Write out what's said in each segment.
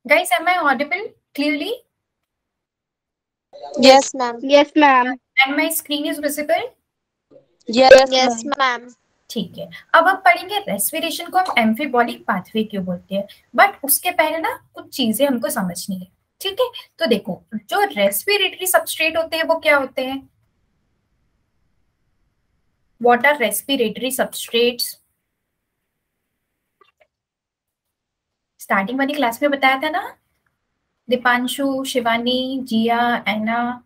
Guys, am I audible clearly? Yes, ma'am. Yes, ma'am. And my screen is visible? Yes, Yes, ma'am. ma'am. ठीक है, अब हम पढ़ेंगे respiration को हम एम्फीबॉलिक पाथवे क्यों बोलते हैं, बट उसके पहले ना कुछ चीजें हमको समझनी है। ठीक है, तो देखो जो रेस्पिरेटरी सबस्ट्रेट होते हैं वो क्या होते हैं? What are respiratory substrates? Starting वाली क्लास में बताया था ना, Deepanshu, Shivani, Jiya, Ana.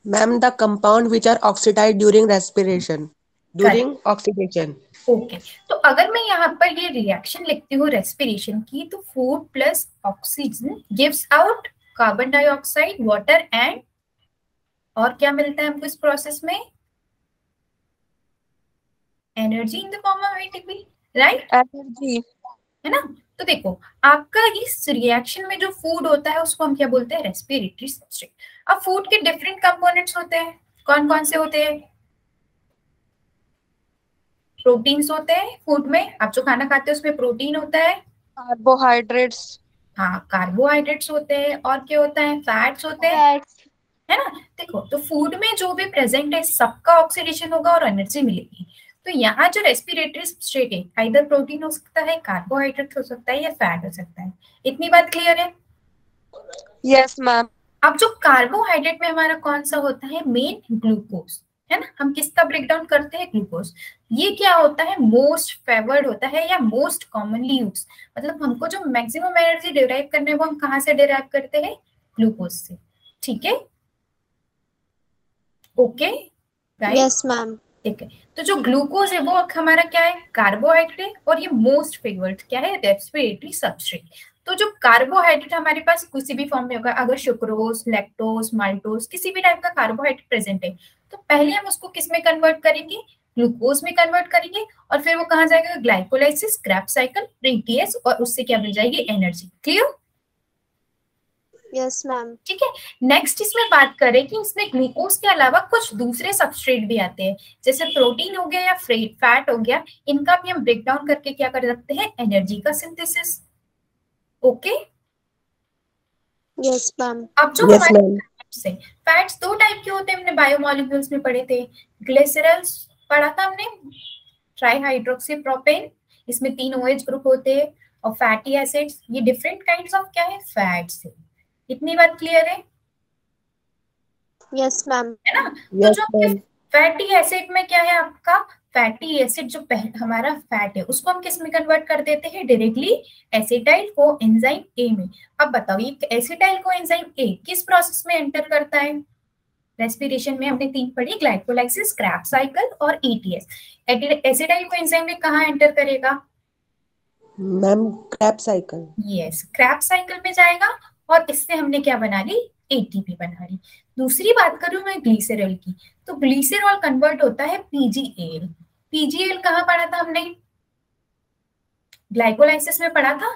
Ma'am, the compound which are oxidized during respiration. During oxidation. Okay, तो अगर मैं यहाँ पर ये रिएक्शन लिखती हूँ रेस्पिरेशन की, तो food plus oxygen gives out carbon dioxide, water and, और क्या मिलता है हमको इस प्रोसेस में? Energy in the form of ATP, right? Energy. है ना? तो देखो आपका इस रिएक्शन में जो फूड होता है उसको हम क्या बोलते हैं? Respiratory substrate. अब फूड के डिफरेंट कंपोनेंट्स होते हैं, कौन कौन से होते हैं? प्रोटीन्स होते हैं फूड में, आप जो खाना खाते हैं उसमें प्रोटीन होता है। Carbohydrates. हाँ, कार्बोहाइड्रेट्स होते हैं, और क्या होता है? फैट्स होते हैं, Fats. है ना? देखो तो फूड में जो भी प्रेजेंट है सबका ऑक्सीडेशन होगा और एनर्जी मिलेगी। तो यहाँ जो रेस्पिरेटरी सबस्ट्रेट है, आइदर प्रोटीन हो सकता है, कार्बोहाइड्रेट हो सकता है, या फैट हो सकता है। इतनी बात क्लियर है? Yes, ma'am. अब जो कार्बोहाइड्रेट में हमारा कौन सा होता है? मेन ग्लूकोज, है ना? हम किसका ब्रेकडाउन करते हैं? ग्लूकोज। ये क्या होता है? मोस्ट फेवर्ड होता है या मोस्ट कॉमनली यूज, मतलब हमको जो मैक्सिमम एनर्जी डिराइव करना है वो हम कहाँ से डिराइव करते हैं? ग्लूकोज से। ठीक है, ओके राइट? Yes, ma'am. ठीक है, तो जो ग्लूकोज है वो हमारा क्या है? कार्बोहाइड्रेट, और ये मोस्ट फेवर्ड क्या है? Respiratory substrate. तो जो कार्बोहाइड्रेट हमारे पास किसी भी फॉर्म में होगा, अगर सुक्रोज, लैक्टोज, माल्टोज, किसी भी टाइप का कार्बोहाइड्रेट प्रेजेंट है, तो पहले हम उसको किस में कन्वर्ट करेंगे? ग्लूकोज में कन्वर्ट करेंगे, और फिर वो कहाँ जाएगा? ग्लाइकोलाइसिस, क्रैब साइकिल, ईटीएस, और उससे क्या मिल जाएगी? एनर्जी। क्लियर? Yes, ma'am. ठीक है, नेक्स्ट इसमें बात करें कि इसमें ग्लूकोज के अलावा कुछ दूसरे सबस्ट्रेट भी आते हैं, जैसे प्रोटीन हो गया या फैट हो गया, इनका भी हम ब्रेक डाउन करके क्या कर सकते हैं? एनर्जी का सिंथेसिस। Okay, Yes, ma'am. अब जो Yes, हमारे ma'am. फैट्स दो टाइप के होते हैं, हमने बायोमोलिक्यूल्स में पढ़े थे। ग्लिसरॉल्स पढ़ा था हमने, ट्राईहाइड्रोक्सी प्रोपेन, इसमें 3 OH ग्रुप होते हैं, और फैटी एसिड्स, ये डिफरेंट काइंड्स ऑफ क्या है? फैट्स है। इतनी बात क्लियर है? Yes, ma'am. है ना? तो Yes, जो ma'am. फैटी एसिड में क्या है आपका? फैटी एसिड जो हमारा फैट है उसको हम किस में कन्वर्ट कर देते हैं? Directly acetyl co enzyme A में। अब बताओ ये एसिटाइल को एंजाइम ए किस प्रोसेस में एंटर करता है? रेस्पिरेशन में हमने 3 पढ़ी, ग्लाइकोलाइसिस, क्रैब साइकिल और ईटीएस। एसिटाइल को एंजाइम में कहाँ एंटर करेगा? Ma'am, Krebs cycle. Yes, Krebs cycle में जाएगा, और इससे हमने क्या बना ली? एटीपी बना ली। दूसरी बात करूं मैं ग्लिसरॉल की, तो ग्लिसरॉल कन्वर्ट होता है पीजीएल। पीजीएल कहाँ पढ़ा था हमने? ग्लाइकोलाइसिस में पढ़ा था।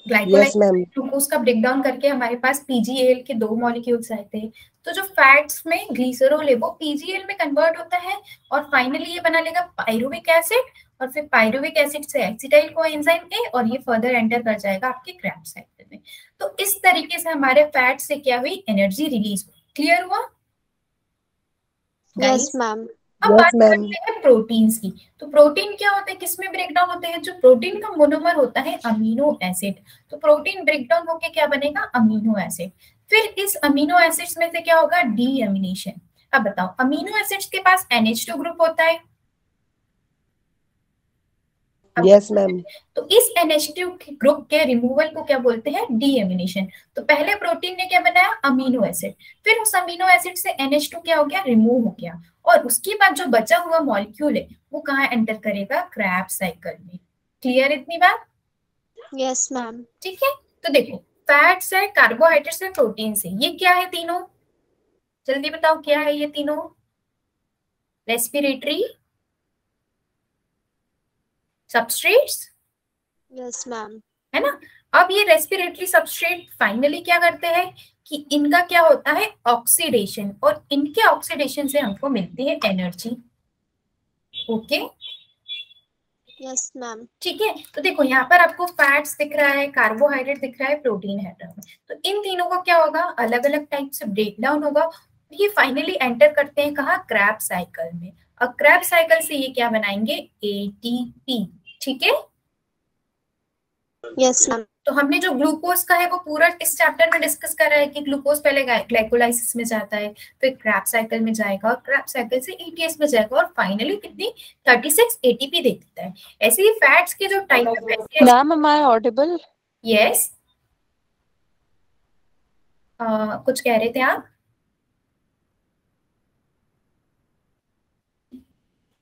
Yes, glycolysis ma'am. में ग्लूकोज का ब्रेकडाउन करके हमारे पास पीजीएल के 2 मॉलिक्यूल्स आए थे। तो जो फैट्स में ग्लिसरॉल है वो पीजीएल में कन्वर्ट होता है, और फाइनली ये बना लेगा पायरुविक एसिड, और फिर पायरुविक एसिड से एसिटाइल कोएंजाइम ए, और ये फर्दर एंटर कर जाएगा आपके क्रैब साइकिल में। तो इस तरीके से हमारे फैट से क्या हुई? एनर्जी रिलीज हुई। क्लियर हुआ Yes, गाइस? ma'am. अब Yes, बात ma'am. करते हैं प्रोटीन्स की। तो प्रोटीन क्या होते हैं, किसमें ब्रेकडाउन होते हैं? जो प्रोटीन का मोनोमर होता है अमीनो एसिड, तो प्रोटीन ब्रेकडाउन होके क्या बनेगा? Amino acid. फिर इस अमीनो एसिड्स में से क्या होगा? डीएमिनेशन। अब बताओ, अमीनो एसिड्स के पास NH2 ग्रुप होता है। Yes, ma'am. तो इस NH2 ग्रुप के रिमूवल को क्या बोलते हैं? डीएमिनेशन। तो पहले प्रोटीन ने क्या बनाया? अमीनो एसिड, फिर उस अमीनो एसिड से NH2 क्या हो गया? रिमूव हो गया, और उसके बाद जो बचा हुआ मॉलिक्यूल है वो कहाँ एंटर करेगा? क्रैब साइकिल में। क्लियर इतनी बात? Yes, ma'am. ठीक है, तो देखो फैट्स है, कार्बोहाइड्रेट्स है, प्रोटीन है, ये क्या है तीनों? जल्दी बताओ क्या है ये तीनों? Respiratory substrates, Yes, ma'am. है ना? अब ये रेस्पिरेटरी सबस्ट्रेट फाइनली क्या करते हैं कि इनका क्या होता है? ऑक्सीडेशन, और इनके ऑक्सीडेशन से हमको मिलती है एनर्जी। Okay, Yes, ma'am. ठीक है, तो देखो यहाँ पर आपको फैट्स दिख रहा है, कार्बोहाइड्रेट दिख रहा है, प्रोटीन है, तो इन तीनों का क्या होगा, अलग अलग टाइप से ब्रेक डाउन होगा। ये फाइनली एंटर करते हैं कहाँ, क्रैब्स साइकिल में, और क्रैब्स साइकिल से ये क्या बनाएंगे, एटीपी। ठीक है, Yes, ma'am. तो हमने जो ग्लूकोज का है वो पूरा इस चैप्टर में डिस्कस करा है कि ग्लूकोज पहले ग्लाइकोलाइसिस में जाता है, फिर क्रैब साइकिल में जाएगा, और क्रैब साइकिल से एटीएस में जाएगा, और फाइनली कितनी 36 एटीपी दे देता है। ऐसे ही फैट्स के जो टाइप है, ma'am am I audible? Yes, कुछ कह रहे थे आप?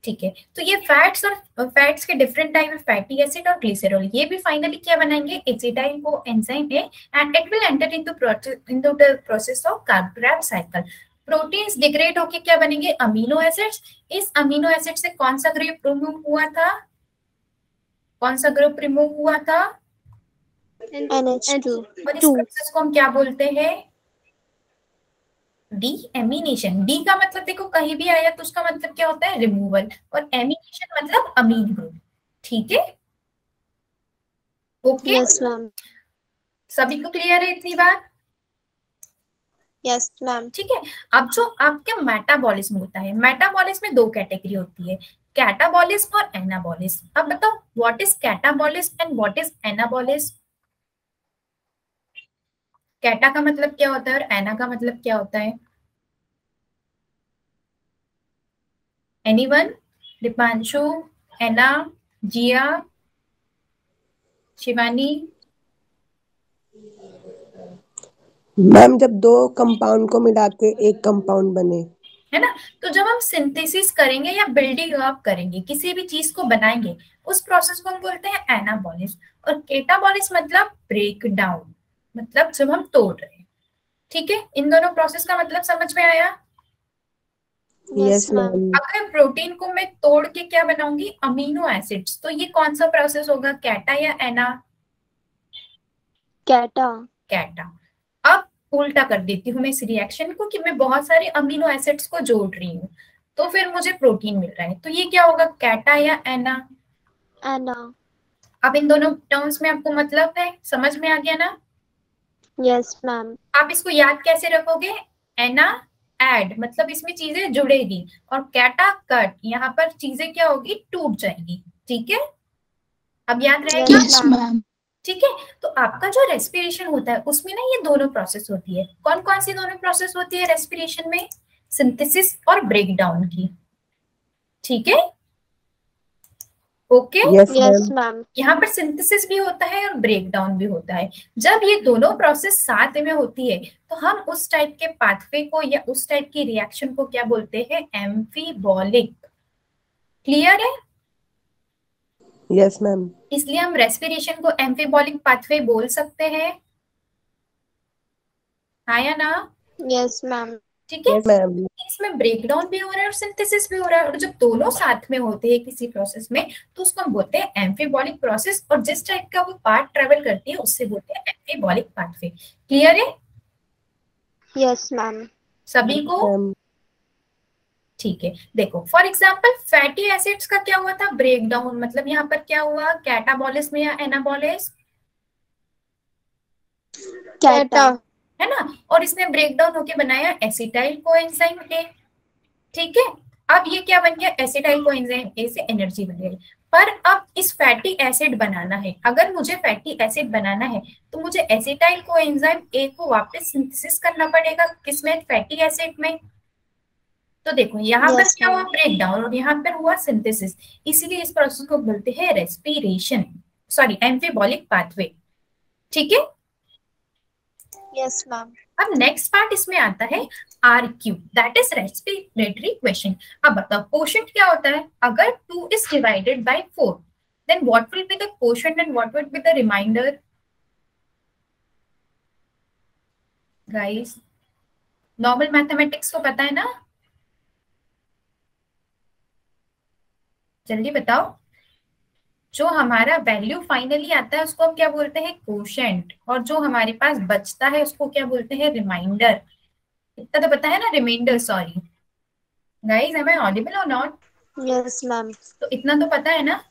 ठीक है, तो ये फैट्स और फैट्स के डिफरेंट टाइप है, फैटी एसिड और ग्लिसरॉल, ये भी फाइनली क्या बनाएंगे, एसिटाइल को एंजाइम है, and it will enter into the process of Krebs cycle. Proteins degrade होके क्या बनेंगे, अमीनो एसिड्स। इस अमीनो एसिड से कौन सा ग्रुप रिमूव हुआ था, कौन सा ग्रुप रिमूव हुआ था, NH2. और इस प्रोसेस को हम क्या बोलते हैं, डीएमिनेशन। डी का मतलब देखो कहीं भी आया तो उसका मतलब क्या होता है, रिमूवल, और एमिनेशन मतलब अमीन ग्रुप। ठीक है, ओके, Yes, ma'am. सभी को क्लियर है इतनी बात? Yes, ma'am. ठीक है, अब जो आपके मेटाबॉलिज्म होता है, मेटाबॉलिज्म में दो कैटेगरी होती है, कैटाबॉलिज्म और एनाबॉलिज्म। अब बताओ what is catabolism and what is anabolism. Cata का मतलब क्या होता है और एना का मतलब क्या होता है, एनीवन? दीपांशु, एना, जिया, शिवानी? मैम जब दो कंपाउंड को मिला के एक कंपाउंड बने, है ना, तो जब हम सिंथेसिस करेंगे या बिल्डिंग अप करेंगे, किसी भी चीज को बनाएंगे, उस प्रोसेस को हम बोलते हैं एनाबॉलिज्म। और केटाबॉलिज्म मतलब ब्रेक डाउन, मतलब जब हम तोड़ रहे हैं। ठीक है, इन दोनों प्रोसेस का मतलब समझ में आया? Yes, yes ma'am. मैम। अगर प्रोटीन को मैं तोड़ के क्या बनाऊंगी, अमीनो एसिड्स, तो ये कौन सा प्रोसेस होगा, कैटा या एना? Cata. कैटा। अब उल्टा कर देती हूँ मैं इस रिएक्शन को कि मैं बहुत सारे अमीनो एसिड्स को जोड़ रही हूँ, तो फिर मुझे प्रोटीन मिल रहा है, तो ये क्या होगा, कैटा या एना? Ana. अब इन दोनों टर्म्स में आपको मतलब है, समझ में आ गया ना? Yes, ma'am. आप इसको याद कैसे रखोगे, एना एड मतलब इसमें चीजें जुड़ेगी, और कैटा कट, यहाँ पर चीजें क्या होगी, टूट जाएगी। ठीक है, अब याद रहेगा? Yes, ma'am. ठीक है, तो आपका जो रेस्पिरेशन होता है उसमें ना ये दोनों प्रोसेस होती है। कौन कौन सी दोनों प्रोसेस होती है रेस्पिरेशन में, सिंथेसिस और ब्रेक डाउन की। ठीक है, okay, yes Yes, ma'am. ma'am. यहाँ पर सिंथेसिस भी होता है और ब्रेक डाउन भी होता है। जब ये दोनों प्रोसेस साथ में होती है तो हम उस टाइप के पाथवे को या उस टाइप की रिएक्शन को क्या बोलते हैं, एम्फीबॉलिक। क्लियर है? Yes ma'am. इसलिए हम रेस्पिरेशन को एम्फीबॉलिक पाथवे बोल सकते हैं, हाँ या ना? Yes, ma'am. ठीक है, यस मैम। इसमें ब्रेकडाउन भी हो रहा है और सिंथेसिस भी हो रहा है, और जब दोनों साथ में होते हैं किसी प्रोसेस में तो उसको हम बोलते हैं एम्फीबॉलिक प्रोसेस, और जिस टाइप का वो पार्ट ट्रेवल करती है उससे बोलते हैं एम्फीबॉलिक पाथवे। क्लियर है Yes, ma'am. सभी को? मैम ठीक है, देखो फॉर एग्जांपल फैटी एसिड्स का क्या हुआ था, ब्रेक डाउन, मतलब यहाँ पर क्या हुआ, कैटाबॉलिज्म में या एनाबॉलिज्म, Cata. है ना, और इसने ब्रेक डाउन होके बनाया एसिटाइल कोएंजाइम ए। ठीक है, अब ये क्या बन गया, एसिटाइल कोएंजाइम ए से एनर्जी बन गई। पर अब इस फैटी एसिड बनाना है, अगर मुझे फैटी एसिड बनाना है तो मुझे एसिटाइल कोएंजाइम ए को वापस सिंथेसिस करना पड़ेगा, किसमें, फैटी एसिड में। तो देखो यहाँ पर Yes, क्या हुआ, ma'am. ब्रेक डाउन, और यहाँ पर हुआ सिंथेसिस, इसीलिए इस प्रोसेस को बोलते हैं रेस्पिरेशन, सॉरी एम्फीबॉलिक पाथवे। ठीक है, Yes, ma'am. अब नेक्स्ट पार्ट इसमें आता है RQ, that is respiratory question. अब बताओ कोशेंट क्या होता है, अगर 2 is divided by 4 then what will be the quotient and what will be the remainder. Guys normal mathematics तो पता है ना, जल्दी बताओ। जो हमारा वैल्यू फाइनली आता है उसको हम क्या बोलते हैं, कोशेंट, और जो हमारे पास बचता है उसको क्या बोलते हैं, रिमाइंडर। इतना तो पता है ना, remainder, sorry guys, am I audible और नॉट? Yes, ma'am. तो इतना तो पता है ना?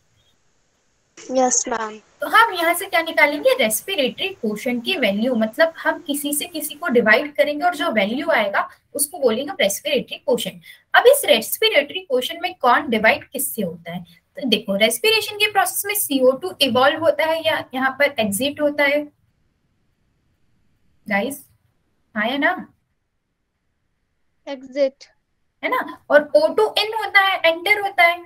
Yes, ma'am. तो हम यहाँ से क्या निकालेंगे, रेस्पिरेटरी क्वोशंट की वैल्यू, मतलब हम किसी से किसी को डिवाइड करेंगे और जो वैल्यू आएगा उसको बोलेंगे रेस्पिरेटरी क्वोशंट। अब इस रेस्पिरेटरी क्वोशंट में कौन डिवाइड किससे होता है, तो देखो रेस्पिरेशन के प्रोसेस में CO2 इवॉल्व होता है या यहाँ पर एग्जिट होता है गाइस, हाँ या ना, Exit. है ना, और O2 इन होता है, एंटर होता है।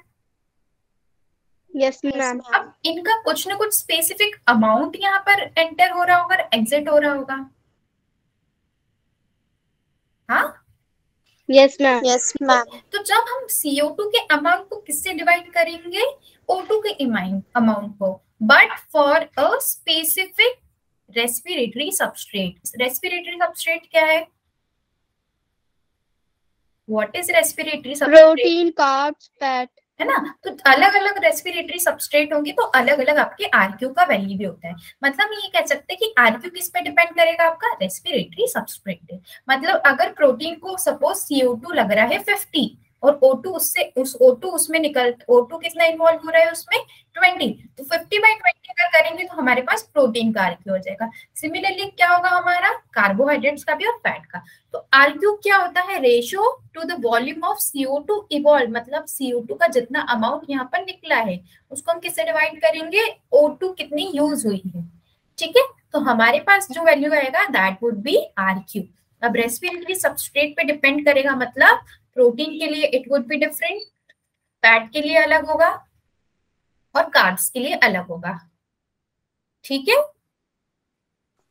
Yes, ma'am. अब इनका कुछ ना कुछ स्पेसिफिक अमाउंट यहाँ पर एंटर हो रहा होगा, एग्जिट हो रहा होगा, हाँ। Yes, ma'am. Yes, ma'am. तो जब हम CO2 के अमाउंट को किससे डिवाइड करेंगे, O2 के अमाउंट को, but for a specific respiratory substrate. Respiratory substrate क्या है, what is respiratory substrate, Protein, carbs, fat. है ना। तो अलग अलग रेस्पिरेटरी सबस्ट्रेट होंगे तो अलग अलग आपके आरक्यू का वैल्यू भी होता है। मतलब ये कह सकते हैं कि आरक्यू किस पे डिपेंड करेगा, आपका रेस्पिरेटरी सबस्ट्रेट पे। मतलब अगर प्रोटीन को सपोज CO2 लग रहा है 50 और O2 उसमें निकल, O2 कितना इन्वॉल्व हो रहा है उसमें 20, तो 50/20 अगर करेंगे तो हमारे पास प्रोटीन का आरक्यू हो जाएगा। सिमिलरली क्या होगा हमारा, कार्बोहाइड्रेट्स का भी और फैट का। तो आरक्यू क्या होता है, ratio two the volume of CO2 evolve, मतलब CO2 का जितना अमाउंट यहाँ पर निकला है उसको हम किससे डिवाइड करेंगे, O2 कितनी यूज हुई है, ठीक है। तो हमारे पास जो वैल्यू आएगा दैट वुड बी आरक्यू। अब रेस्पिरेटरी सबस्ट्रेट पे डिपेंड करेगा, मतलब प्रोटीन के लिए it would be different, fat के लिए अलग होगा और कार्ब्स के लिए अलग होगा, ठीक है।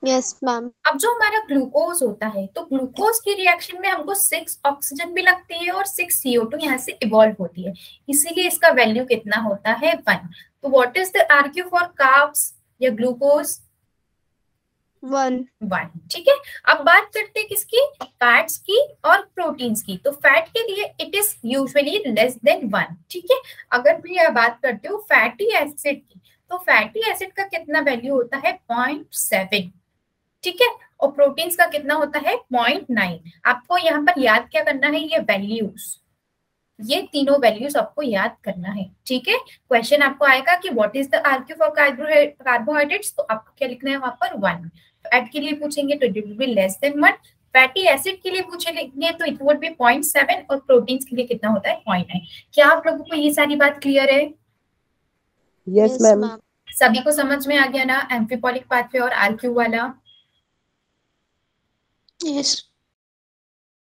Yes, ma'am. अब जो हमारा ग्लूकोज होता है, तो ग्लूकोज की रिएक्शन में हमको 6 ऑक्सीजन भी लगती है और 6 CO2 यहाँ से इवॉल्व होती है, इसीलिए इसका वैल्यू कितना होता है 1। तो what is the RQ for carbs या ग्लूकोज, 1, ठीक है। अब बात करते हैं किसकी, फैट्स की और प्रोटीन्स की। तो फैट के लिए it is usually less than 1, ठीक है। अगर भी आप बात करते हो फैटी एसिड की, तो फैटी एसिड का कितना वैल्यू होता है 0.7, ठीक है, और प्रोटीन्स का कितना होता है 0.9। आपको यहाँ पर याद क्या करना है, ये वैल्यूज, ये तीनों वैल्यूज आपको याद करना है, ठीक है। क्वेश्चन आपको आएगा कि what is the RQ for carbohydrates, तो आपको क्या लिखना है वहां पर 1। फैट के लिए पूछेंगे तो it will be less than 1, fatty acid के लिए पूछेंगे तो इट वुड बी 0.7 और प्रोटीन्स के लिए कितना होता है 0.9। क्या आप लोगों को ये सारी बात क्लियर है, यस मैम। सभी को समझ में आ गया ना, एम्फिपोलिक पाथवे और आरक्यू वाला। Yes.